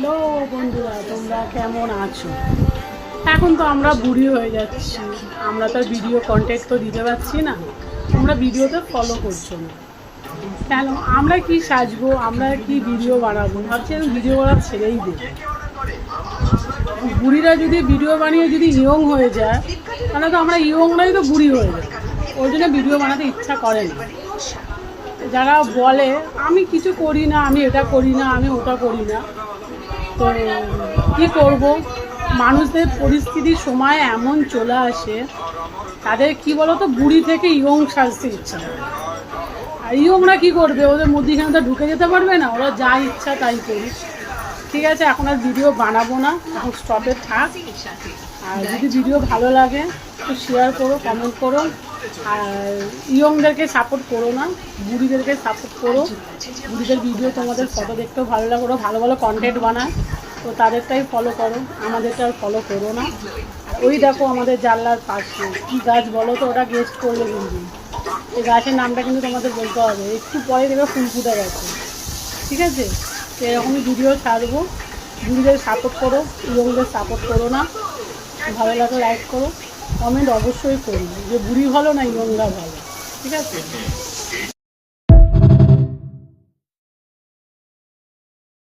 Hello বন্ধুরা, তোমরা কেমন আছো? এখন তো আমরা বুড়ি হয়ে যাচ্ছি, আমরা তো ভিডিও কন্টেন্ট তো দিতে পারছি না। তোমরা ভিডিওতে ফলো করছো না কেন? আমরা কি সাজবো, আমরা কি ভিডিও বানাবো? ভাবছি আমি ভিডিও বানা ছেড়েই দেবো। বুড়িরা যদি ভিডিও বানিয়ে যদি ইয়ং হয়ে যায়, তাহলে তো আমরা ইয়ংরাই তো বুড়ি হয়ে যায়। ওই জন্য ভিডিও বানাতে ইচ্ছা করে না। যারা বলে আমি কিছু করি না, আমি এটা করি না, আমি ওটা করি না, তো কী করব? মানুষদের পরিস্থিতির সময় এমন চলে আসে, তাদের কি বলো তো, বুড়ি থেকে ইয়ং সাজতে ইচ্ছা করে। আর ইয়ংরা কী করবে? ওদের মধ্যেখানে তো ঢুকে যেতে পারবে না, ওরা যা ইচ্ছা তাই করি। ঠিক আছে, এখন আর ভিডিও বানাবো না, এখন স্টপে থাক। আর যদি ভিডিও ভালো লাগে একটু শেয়ার করো, কমেন্ট করো। আর ইয়ংদেরকে সাপোর্ট করো না, বুড়িদেরকে সাপোর্ট করো। বুড়িদের ভিডিও তোমাদের ফটো দেখতেও ভালো লাগে, ওরা ভালো ভালো কন্টেন্ট বানায়, তো তাদেরটাই ফলো করো, আমাদেরটা আর ফলো করো না। ওই দেখো আমাদের জানলার পাশে কী গাছ বলো তো, ওটা গেস্ট করলে কিন্তু এই গাছের নামটা কিন্তু তোমাদের বলতে হবে। একটু পরে দেখবে ফুল ফুটে গেছে। ঠিক আছে, তো এরকমই ভিডিও ছাড়বো। বুড়িদের সাপোর্ট করো, ইয়ংদের সাপোর্ট করো না। ভালো লাগলে লাইক করো, কমেন্ট অবশ্যই করো যে বুড়ি ভালো না ইয়ংরা ভালো। ঠিক আছে।